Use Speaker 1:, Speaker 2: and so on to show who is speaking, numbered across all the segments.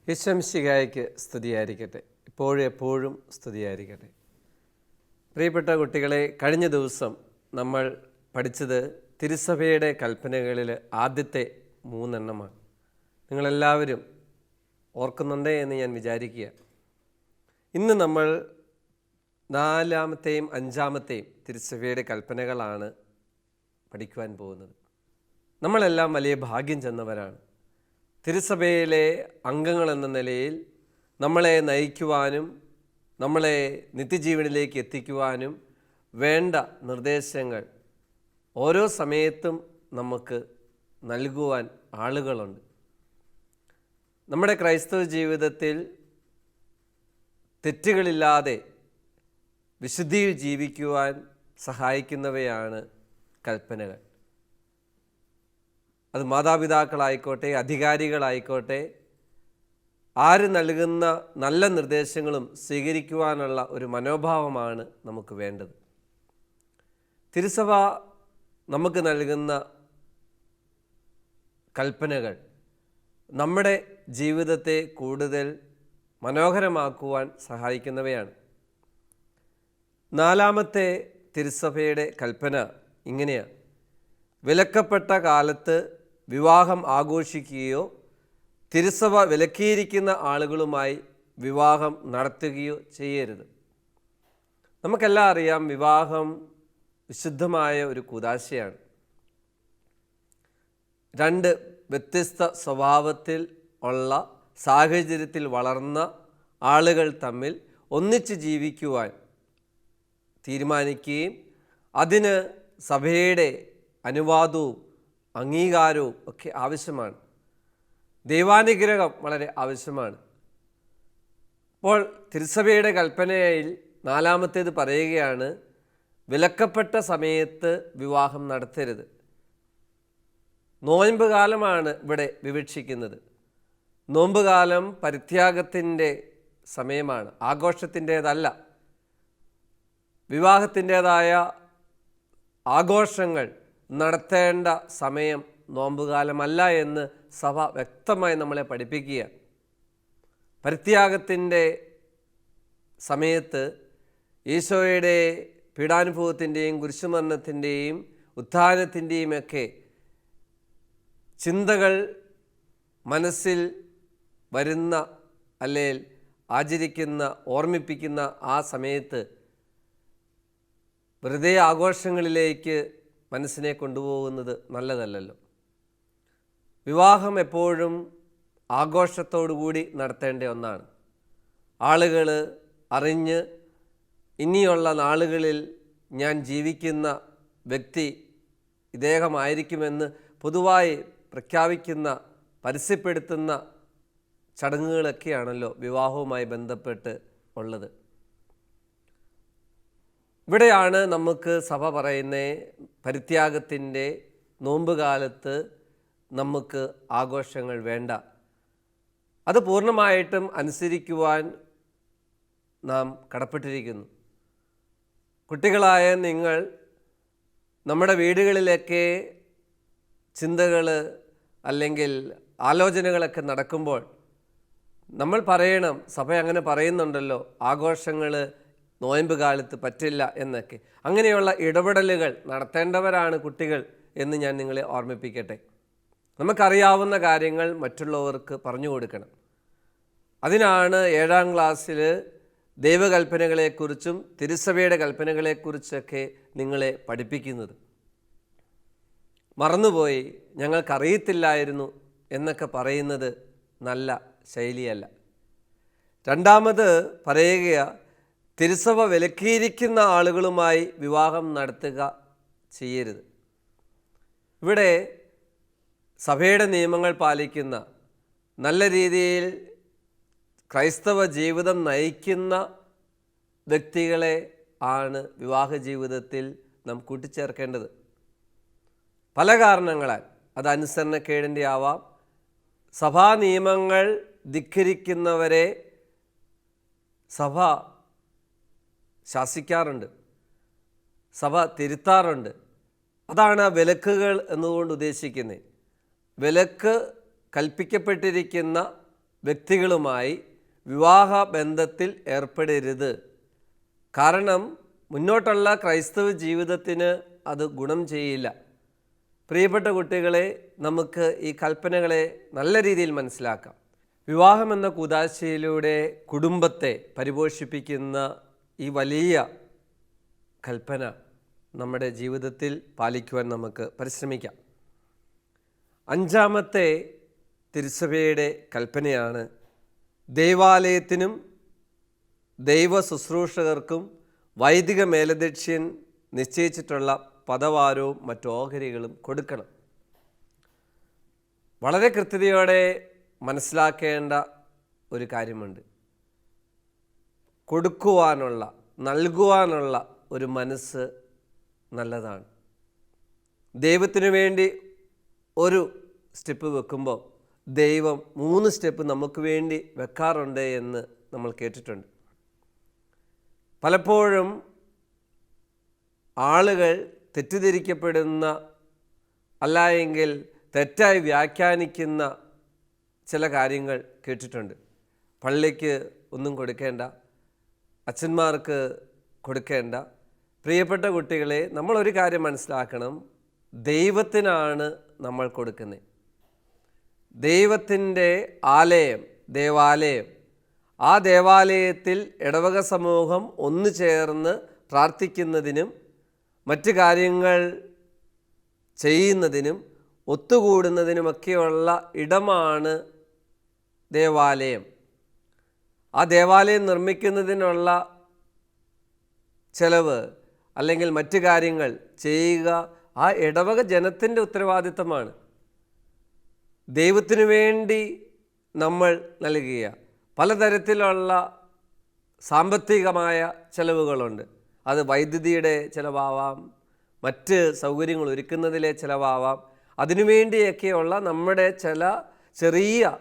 Speaker 1: യേശുമിശിഹായ്ക്ക് സ്തുതിയായിരിക്കട്ടെ. ഇപ്പോഴും എപ്പോഴും സ്തുതിയായിരിക്കട്ടെ. പ്രിയപ്പെട്ട കുട്ടികളെ, കഴിഞ്ഞ ദിവസം നമ്മൾ പഠിച്ചത് തിരുസഭയുടെ കൽപ്പനകളിൽ ആദ്യത്തെ 3 എണ്ണമാണ്. നിങ്ങളെല്ലാവരും ഓർക്കുന്നുണ്ടേ എന്ന് ഞാൻ വിചാരിക്കുക. ഇന്ന് നമ്മൾ 4-ാമത്തെയും 5-ാമത്തെയും തിരുസഭയുടെ കൽപ്പനകളാണ് പഠിക്കുവാൻ പോകുന്നത്. നമ്മളെല്ലാം വലിയ ഭാഗ്യം ചെന്നവരാണ്. തിരുസഭയിലെ അംഗങ്ങളെന്ന നിലയിൽ നമ്മളെ നയിക്കുവാനും നമ്മളെ നിത്യജീവനിലേക്ക് എത്തിക്കുവാനും വേണ്ട നിർദ്ദേശങ്ങൾ ഓരോ സമയത്തും നമുക്ക് നൽകുവാൻ ആളുകളുണ്ട്. നമ്മുടെ ക്രൈസ്തവ ജീവിതത്തിൽ തെറ്റുകളില്ലാതെ വിശുദ്ധിയിൽ ജീവിക്കുവാൻ സഹായിക്കുന്നവയാണ് കൽപ്പനകൾ. അത് മാതാപിതാക്കളായിക്കോട്ടെ, അധികാരികളായിക്കോട്ടെ, ആര് നൽകുന്ന നല്ല നിർദ്ദേശങ്ങളും സ്വീകരിക്കുവാനുള്ള ഒരു മനോഭാവമാണ് നമുക്ക് വേണ്ടത്. തിരുസഭ നമുക്ക് നൽകുന്ന കൽപ്പനകൾ നമ്മുടെ ജീവിതത്തെ കൂടുതൽ മനോഹരമാക്കുവാൻ സഹായിക്കുന്നവയാണ്. 4-ാമത്തെ തിരുസഭയുടെ കൽപ്പന ഇങ്ങനെയാണ്: വിലക്കപ്പെട്ട കാലത്ത് വിവാഹം ആഘോഷിക്കുകയോ തിരുസഭ വിലക്കിയിരിക്കുന്ന ആളുകളുമായി വിവാഹം നടത്തുകയോ ചെയ്യരുത്. നമുക്കെല്ലാം അറിയാം, വിവാഹം വിശുദ്ധമായ ഒരു കൂദാശയാണ്. 2 വ്യത്യസ്ത സ്വഭാവത്തിൽ ഉള്ള സാഹചര്യത്തിൽ വളർന്ന ആളുകൾ തമ്മിൽ ഒന്നിച്ച് ജീവിക്കുവാൻ തീരുമാനിക്കുകയും അതിന് സഭയുടെ അനുവാദവും അംഗീകാരവും ഒക്കെ ആവശ്യമാണ്. ദൈവാനുഗ്രഹം വളരെ ആവശ്യമാണ്. അപ്പോൾ തിരുസഭയുടെ കൽപ്പനയിൽ 4-ാമത്തേത് പറയുകയാണ്: വിലക്കപ്പെട്ട സമയത്ത് വിവാഹം നടത്തരുത്. നോയമ്പ് കാലമാണ് ഇവിടെ വിവക്ഷിക്കുന്നത്. നോമ്പ് കാലം പരിത്യാഗത്തിൻ്റെ സമയമാണ്, ആഘോഷത്തിൻ്റേതല്ല. വിവാഹത്തിൻ്റേതായ ആഘോഷങ്ങൾ നടത്തേണ്ട സമയം നോമ്പുകാലമല്ല എന്ന് സഭ വ്യക്തമായി നമ്മളെ പഠിപ്പിക്കുക. പരിത്യാഗത്തിൻ്റെ സമയത്ത് ഈശോയുടെ പീഡാനുഭവത്തിൻ്റെയും കുരിശുമരണത്തിൻ്റെയും ഉത്ഥാനത്തിൻ്റെയും ഒക്കെ ചിന്തകൾ മനസ്സിൽ വരുന്ന അല്ലെങ്കിൽ ആചരിക്കുന്ന, ഓർമ്മിപ്പിക്കുന്ന ആ സമയത്ത് വെറുതെ ആഘോഷങ്ങളിലേക്ക് മനസ്സിനെ കൊണ്ടുപോകുന്നത് നല്ലതല്ലല്ലോ. വിവാഹം എപ്പോഴും ആഘോഷത്തോടുകൂടി നടത്തേണ്ട ഒന്നാണ്. ആളുകൾ അറിഞ്ഞ് ഇനിയുള്ള നാളുകളിൽ ഞാൻ ജീവിക്കുന്ന വ്യക്തി ഇദ്ദേഹമായിരിക്കുമെന്ന് പൊതുവായി പ്രഖ്യാപിക്കുന്ന, പരസ്യപ്പെടുത്തുന്ന ചടങ്ങുകളൊക്കെയാണല്ലോ വിവാഹവുമായി ബന്ധപ്പെട്ട് ഉള്ളത്. ഇവിടെയാണ് നമുക്ക് സഭ പറയുന്ന പരിത്യാഗത്തിൻ്റെ നോമ്പ് കാലത്ത് നമുക്ക് ആഘോഷങ്ങൾ വേണ്ട. അത് പൂർണ്ണമായിട്ടും അനുസരിക്കുവാൻ നാം കടപ്പെട്ടിരിക്കുന്നു. കുട്ടികളായ നിങ്ങൾ നമ്മുടെ വീടുകളിലൊക്കെ ചിന്തകൾ അല്ലെങ്കിൽ ആലോചനകളൊക്കെ നടക്കുമ്പോൾ നമ്മൾ പറയണം, സഭ അങ്ങനെ പറയുന്നുണ്ടല്ലോ, ആഘോഷങ്ങൾ നോയമ്പ് കാലത്ത് പറ്റില്ല എന്നൊക്കെ. അങ്ങനെയുള്ള ഇടപെടലുകൾ നടത്തേണ്ടവരാണ് കുട്ടികൾ എന്ന് ഞാൻ നിങ്ങളെ ഓർമ്മിപ്പിക്കട്ടെ. നമുക്കറിയാവുന്ന കാര്യങ്ങൾ മറ്റുള്ളവർക്ക് പറഞ്ഞു കൊടുക്കണം. അതിനാണ് 7-ാം ക്ലാസ്സിൽ ദൈവകൽപ്പനകളെക്കുറിച്ചും തിരുസഭയുടെ കൽപ്പനകളെക്കുറിച്ചൊക്കെ നിങ്ങളെ പഠിപ്പിക്കുന്നത്. മറന്നുപോയി, ഞങ്ങൾക്കറിയത്തില്ലായിരുന്നു എന്നൊക്കെ പറയുന്നത് നല്ല ശൈലിയല്ല. 2-ാമത് പറയുക, തിരുസഭ വിലക്കിയിരിക്കുന്ന ആളുകളുമായി വിവാഹം നടത്തുക ചെയ്യരുത്. ഇവിടെ സഭയുടെ നിയമങ്ങൾ പാലിക്കുന്ന, നല്ല രീതിയിൽ ക്രൈസ്തവ ജീവിതം നയിക്കുന്ന വ്യക്തികളെ ആണ് വിവാഹ ജീവിതത്തിൽ നാം കൂട്ടിച്ചേർക്കേണ്ടത്. പല കാരണങ്ങളാൽ, അത് അനുസരണക്കേടിൻ്റെ ആവാം, സഭാ നിയമങ്ങൾ ധിക്കരിക്കുന്നവരെ സഭ ശാസിക്കാറുണ്ട്, സഭ തിരുത്താറുണ്ട്. അതാണ് വിലക്കുകൾ എന്നതുകൊണ്ട് ഉദ്ദേശിക്കുന്നത്. വിലക്ക് കൽപ്പിക്കപ്പെട്ടിരിക്കുന്ന വ്യക്തികളുമായി വിവാഹ ബന്ധത്തിൽ ഏർപ്പെടരുത്. കാരണം മുന്നോട്ടുള്ള ക്രൈസ്തവ ജീവിതത്തിന് അത് ഗുണം ചെയ്യില്ല. പ്രിയപ്പെട്ട കുട്ടികളെ, നമുക്ക് ഈ കൽപ്പനകളെ നല്ല രീതിയിൽ മനസ്സിലാക്കാം. വിവാഹം എന്ന കൂദാശയിലൂടെ കുടുംബത്തെ പരിപോഷിപ്പിക്കുന്ന ഈ വലിയ കൽപ്പന നമ്മുടെ ജീവിതത്തിൽ പാലിക്കുവാൻ നമുക്ക് പരിശ്രമിക്കാം. 5-ാമത്തെ തിരുസഭയുടെ കൽപ്പനയാണ് ദൈവാലയത്തിനും ദൈവ ശുശ്രൂഷകർക്കും വൈദിക മേലധ്യക്ഷൻ നിശ്ചയിച്ചിട്ടുള്ള പദവാരവും മറ്റു ഓഹരികളും കൊടുക്കണം. വളരെ കൃത്യതയോടെ മനസ്സിലാക്കേണ്ട ഒരു കാര്യമുണ്ട്. കൊടുക്കുവാനുള്ള, നൽകുവാനുള്ള ഒരു മനസ്സ് നല്ലതാണ്. ദൈവത്തിനു വേണ്ടി ഒരു സ്റ്റെപ്പ് വെക്കുമ്പോൾ ദൈവം 3 സ്റ്റെപ്പ് നമുക്ക് വേണ്ടി വെക്കാറുണ്ട് എന്ന് നമ്മൾ കേട്ടിട്ടുണ്ട്. പലപ്പോഴും ആളുകൾ തെറ്റിദ്ധരിക്കപ്പെടുന്ന, അല്ല എങ്കിൽ തെറ്റായി വ്യാഖ്യാനിക്കുന്ന ചില കാര്യങ്ങൾ കേട്ടിട്ടുണ്ട്. പള്ളിക്ക് ഒന്നും കൊടുക്കേണ്ട, അച്ഛന്മാർക്ക് കൊടുക്കേണ്ട. പ്രിയപ്പെട്ട കുട്ടികളെ, നമ്മളൊരു കാര്യം മനസ്സിലാക്കണം. ദൈവത്തിനാണ് നമ്മൾ കൊടുക്കുന്നത്. ദൈവത്തിൻ്റെ ആലയം, ദേവാലയം. ആ ദേവാലയത്തിൽ ഇടവക സമൂഹം ഒന്നു ചേർന്ന് പ്രാർത്ഥിക്കുന്നതിനും മറ്റ് കാര്യങ്ങൾ ചെയ്യുന്നതിനും ഒത്തുകൂടുന്നതിനുമൊക്കെയുള്ള ഇടമാണ് ദേവാലയം. ആ ദേവാലയം നിർമ്മിക്കുന്നതിനുള്ള ചെലവ് അല്ലെങ്കിൽ മറ്റു കാര്യങ്ങൾ ചെയ്യുക ആ ഇടവക ജനത്തിൻ്റെ ഉത്തരവാദിത്തമാണ്. ദൈവത്തിനു വേണ്ടി നമ്മൾ നൽകുക. പലതരത്തിലുള്ള സാമ്പത്തികമായ ചെലവുകളുണ്ട്. അത് വൈദ്യുതിയുടെ ചിലവാവാം, മറ്റ് സൗകര്യങ്ങൾ ഒരുക്കുന്നതിലെ ചിലവാവാം. അതിനുവേണ്ടിയൊക്കെയുള്ള നമ്മുടെ ചില ചെറിയ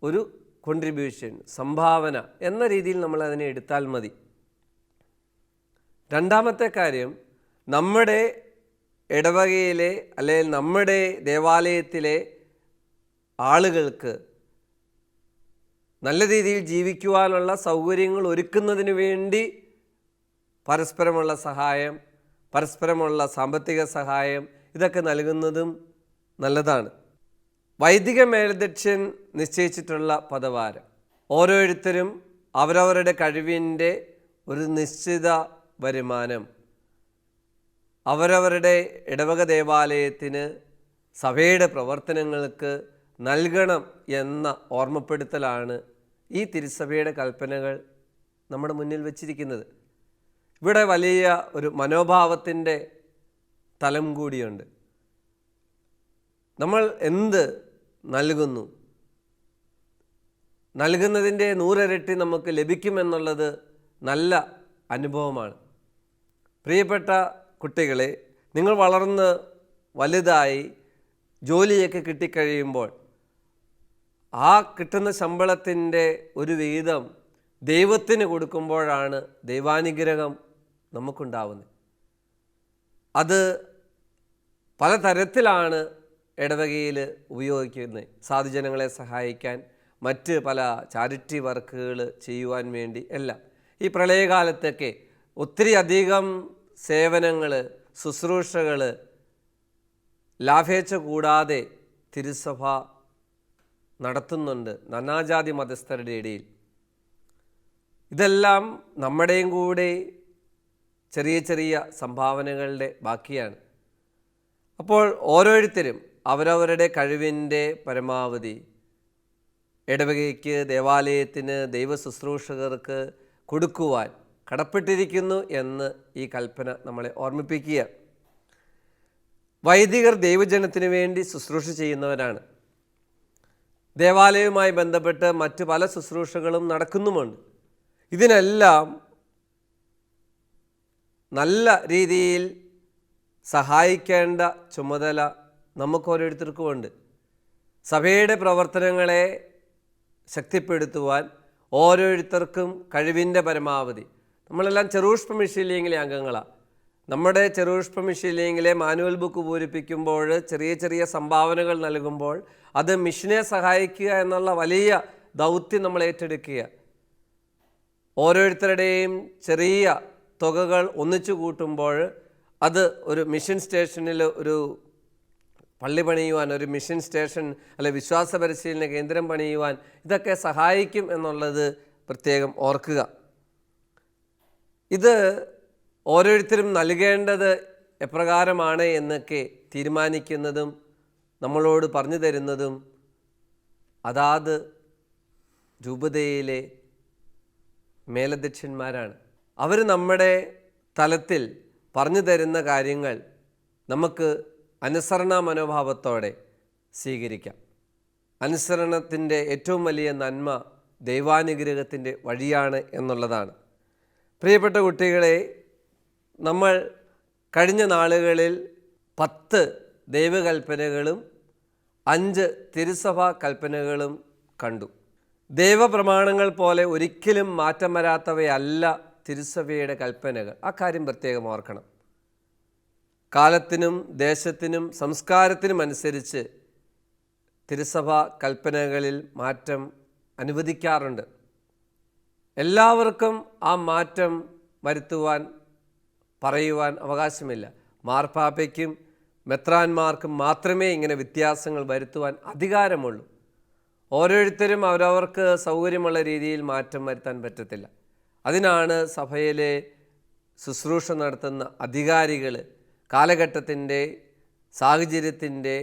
Speaker 1: ഒരു കോൺട്രിബ്യൂഷൻ, സംഭാവന എന്ന രീതിയിൽ നമ്മൾ അതിനെ എടുത്താൽ മതി. 2-ാമത്തെ കാര്യം, നമ്മുടെ ഇടവകയിലെ അല്ലെങ്കിൽ നമ്മുടെ ദേവാലയത്തിലെ ആളുകൾക്ക് നല്ല രീതിയിൽ ജീവിക്കുവാനുള്ള സൗകര്യങ്ങൾ ഒരുക്കുന്നതിന് വേണ്ടി പരസ്പരമുള്ള സഹായം, പരസ്പരമുള്ള സാമ്പത്തിക സഹായം ഇതൊക്കെ നൽകുന്നതും നല്ലതാണ്. വൈദിക മേലധ്യക്ഷൻ നിശ്ചയിച്ചിട്ടുള്ള പദവാരം. ഓരോരുത്തരും അവരവരുടെ കഴിവിൻ്റെ ഒരു നിശ്ചിത വരുമാനം അവരവരുടെ ഇടവക ദേവാലയത്തിന്, സഭയുടെ പ്രവർത്തനങ്ങൾക്ക് നൽകണം എന്ന ഓർമ്മപ്പെടുത്തലാണ് ഈ തിരുസഭയുടെ കൽപ്പനകൾ നമ്മുടെ മുന്നിൽ വച്ചിരിക്കുന്നത്. ഇവിടെ വലിയ ഒരു മനോഭാവത്തിൻ്റെ തലം കൂടിയുണ്ട്. നമ്മൾ എന്ത് നൽകുന്നു, നൽകുന്നതിൻ്റെ 100 ഇരട്ടി നമുക്ക് ലഭിക്കുമെന്നുള്ളത് നല്ല അനുഭവമാണ്. പ്രിയപ്പെട്ട കുട്ടികളെ, നിങ്ങൾ വളർന്ന് വലുതായി ജോലിയൊക്കെ കിട്ടിക്കഴിയുമ്പോൾ ആ കിട്ടുന്ന ശമ്പളത്തിൻ്റെ ഒരു വീതം ദൈവത്തിന് കൊടുക്കുമ്പോഴാണ് ദൈവാനുഗ്രഹം നമുക്കുണ്ടാവുന്നത്. അത് പലതരത്തിലാണ് ഇടവകയിൽ ഉപയോഗിക്കുന്നത്. സാധുജനങ്ങളെ സഹായിക്കാൻ, മറ്റ് പല ചാരിറ്റി വർക്കുകൾ ചെയ്യുവാൻ വേണ്ടി എല്ലാം. ഈ പ്രളയകാലത്തൊക്കെ ഒത്തിരി അധികം സേവനങ്ങൾ, ശുശ്രൂഷകൾ ലാഭേച്ഛ കൂടാതെ തിരുസഭ നടത്തുന്നുണ്ട് നാനാജാതി മതസ്ഥരുടെ ഇടയിൽ. ഇതെല്ലാം നമ്മുടെയും കൂടെ ചെറിയ ചെറിയ സംഭാവനകളുടെ ബാക്കിയാണ്. അപ്പോൾ ഓരോരുത്തരും അവരവരുടെ കഴിവിൻ്റെ പരമാവധി ഇടവകയ്ക്ക്, ദേവാലയത്തിന്, ദൈവ ശുശ്രൂഷകർക്ക് കൊടുക്കുവാൻ കടപ്പെട്ടിരിക്കുന്നു എന്ന് ഈ കൽപ്പന നമ്മളെ ഓർമ്മിപ്പിക്കുക. വൈദികർ ദൈവജനത്തിന് വേണ്ടി ശുശ്രൂഷ ചെയ്യുന്നവരാണ്. ദേവാലയവുമായി ബന്ധപ്പെട്ട് മറ്റ് പല ശുശ്രൂഷകളും നടക്കുന്നുമുണ്ട്. ഇതിനെല്ലാം നല്ല രീതിയിൽ സഹായിക്കേണ്ട ചുമതല നമുക്കോരോരുത്തർക്കുമുണ്ട്. സഭയുടെ പ്രവർത്തനങ്ങളെ ശക്തിപ്പെടുത്തുവാൻ ഓരോരുത്തർക്കും കഴിവിൻ്റെ പരമാവധി, നമ്മളെല്ലാം ചെറൂഷ്പ മിഷനിലെ അംഗങ്ങളാണ്. നമ്മുടെ ചെറുപുഷ്പമിഷനിലെ മാനുവൽ ബുക്ക് പൂരിപ്പിക്കുമ്പോൾ ചെറിയ ചെറിയ സംഭാവനകൾ നൽകുമ്പോൾ അത് മിഷനെ സഹായിക്കുക എന്നുള്ള വലിയ ദൗത്യം നമ്മൾ ഏറ്റെടുക്കുക. ഓരോരുത്തരുടെയും ചെറിയ തുകകൾ ഒന്നിച്ചു കൂട്ടുമ്പോൾ അത് ഒരു മിഷൻ സ്റ്റേഷനിൽ ഒരു പള്ളി പണിയുവാൻ, ഒരു മിഷൻ സ്റ്റേഷൻ അല്ലെ വിശ്വാസ പരിശീലന കേന്ദ്രം പണിയുവാൻ ഇതൊക്കെ സഹായിക്കും എന്നുള്ളത് പ്രത്യേകം ഓർക്കുക. ഇത് ഓരോരുത്തരും നൽകേണ്ടത് എപ്രകാരമാണ് എന്നൊക്കെ തീരുമാനിക്കുന്നതും നമ്മളോട് പറഞ്ഞു തരുന്നതും അതാത് രൂപതയിലെ മേലധ്യക്ഷന്മാരാണ്. അവർ നമ്മുടെ തലത്തിൽ പറഞ്ഞു തരുന്ന കാര്യങ്ങൾ നമുക്ക് അനുസരണ മനോഭാവത്തോടെ സ്വീകരിക്കാം. അനുസരണത്തിൻ്റെ ഏറ്റവും വലിയ നന്മ ദൈവാനുഗ്രഹത്തിൻ്റെ വഴിയാണ് എന്നുള്ളതാണ്. പ്രിയപ്പെട്ട കുട്ടികളെ, നമ്മൾ കഴിഞ്ഞ നാളുകളിൽ 10 ദൈവകൽപ്പനകളും 5 തിരുസഭാ കൽപ്പനകളും കണ്ടു. ദൈവപ്രമാണങ്ങൾ പോലെ ഒരിക്കലും മാറ്റം വരാത്തവയല്ല തിരുസഭയുടെ കൽപ്പനകൾ. ആ കാര്യം പ്രത്യേകം ഓർക്കണം. കാലത്തിനും ദേശത്തിനും സംസ്കാരത്തിനും അനുസരിച്ച് തിരുസഭാ കൽപ്പനകളിൽ മാറ്റം അനുവദിക്കാറുണ്ട്. എല്ലാവർക്കും ആ മാറ്റം വരുത്തുവാൻ പറയുവാൻ അവകാശമില്ല. മാർപ്പാപ്പയ്ക്കും മെത്രാന്മാർക്കും മാത്രമേ ഇങ്ങനെ വ്യത്യാസങ്ങൾ വരുത്തുവാൻ അധികാരമുള്ളൂ. ഓരോരുത്തരും അവരവർക്ക് സൗകര്യമുള്ള രീതിയിൽ മാറ്റം വരുത്താൻ പറ്റത്തില്ല. അതിനാണ് സഭയിലെ ശുശ്രൂഷ നടത്തുന്ന അധികാരികൾ കാലഘട്ടത്തിൻ്റെ സാഹചര്യത്തിൻ്റെ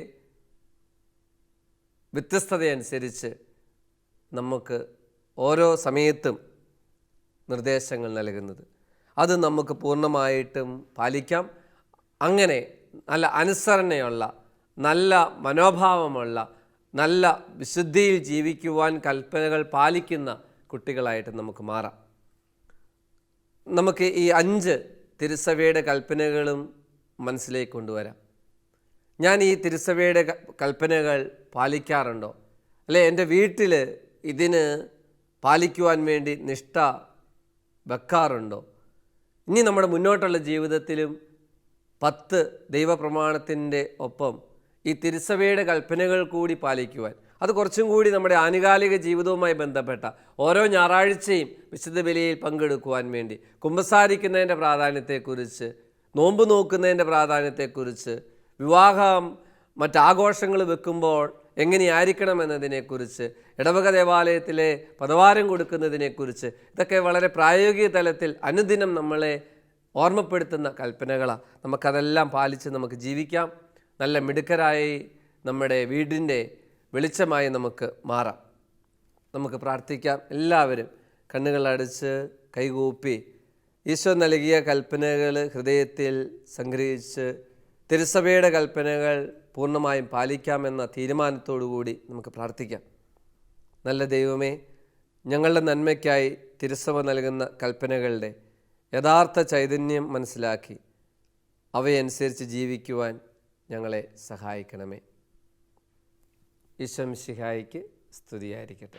Speaker 1: വ്യത്യസ്തതയനുസരിച്ച് നമുക്ക് ഓരോ സമയത്തും നിർദ്ദേശങ്ങൾ നൽകുന്നത്. അത് നമുക്ക് പൂർണ്ണമായിട്ടും പാലിക്കാം. അങ്ങനെ നല്ല അനുസരണയുള്ള, നല്ല മനോഭാവമുള്ള, നല്ല വിശുദ്ധിയിൽ ജീവിക്കുവാൻ കൽപ്പനകൾ പാലിക്കുന്ന കുട്ടികളായിട്ട് നമുക്ക് മാറാം. നമുക്ക് ഈ 5 തിരുസഭയുടെ കൽപ്പനകളും മനസ്സിലേക്ക് കൊണ്ടുവരാം. ഞാൻ ഈ തിരുസഭയുടെ കൽപ്പനകൾ പാലിക്കാറുണ്ടോ? അല്ലെ എൻ്റെ വീട്ടിൽ ഇതിന് പാലിക്കുവാൻ വേണ്ടി നിഷ്ഠ വെക്കാറുണ്ടോ? ഇനി നമ്മുടെ മുന്നോട്ടുള്ള ജീവിതത്തിലും 10 ദൈവപ്രമാണത്തിൻ്റെ ഒപ്പം ഈ തിരുസഭയുടെ കൽപ്പനകൾ കൂടി പാലിക്കുവാൻ, അത് കുറച്ചും കൂടി നമ്മുടെ ആനുകാലിക ജീവിതവുമായി ബന്ധപ്പെട്ട ഓരോ ഞായറാഴ്ചയും വിശുദ്ധ ബലിയിൽ പങ്കെടുക്കുവാൻ വേണ്ടി, കുമ്പസാരിക്കുന്നതിൻ്റെ പ്രാധാന്യത്തെക്കുറിച്ച്, നോമ്പ് നോക്കുന്നതിൻ്റെ പ്രാധാന്യത്തെക്കുറിച്ച്, വിവാഹം മറ്റാഘോഷങ്ങൾ വെക്കുമ്പോൾ എങ്ങനെയായിരിക്കണം എന്നതിനെക്കുറിച്ച്, ഇടവക ദേവാലയത്തിലെ പദവാരം കൊടുക്കുന്നതിനെക്കുറിച്ച്, ഇതൊക്കെ വളരെ പ്രായോഗിക തലത്തിൽ അനുദിനം നമ്മളെ ഓർമ്മപ്പെടുത്തുന്ന കൽപ്പനകളാണ്. നമുക്കതെല്ലാം പാലിച്ച് നമുക്ക് ജീവിക്കാം. നല്ല മിടുക്കരായി നമ്മുടെ വീടിൻ്റെ വെളിച്ചമായി നമുക്ക് മാറാം. നമുക്ക് പ്രാർത്ഥിക്കാം. എല്ലാവരും കണ്ണുകളടച്ച് കൈകൂപ്പി ഈശോ നൽകിയ കൽപ്പനകൾ ഹൃദയത്തിൽ സംഗ്രഹിച്ച് തിരുസഭയുടെ കൽപ്പനകൾ പൂർണ്ണമായും പാലിക്കാമെന്ന തീരുമാനത്തോടു കൂടി നമുക്ക് പ്രാർത്ഥിക്കാം. നല്ല ദൈവമേ, ഞങ്ങളുടെ നന്മയ്ക്കായി തിരുസഭ നൽകുന്ന കൽപ്പനകളുടെ യഥാർത്ഥ ചൈതന്യം മനസ്സിലാക്കി അവയനുസരിച്ച് ജീവിക്കുവാൻ ഞങ്ങളെ സഹായിക്കണമേ. ഈശോ മിശിഹായിക്ക് സ്തുതിയായിരിക്കട്ടെ.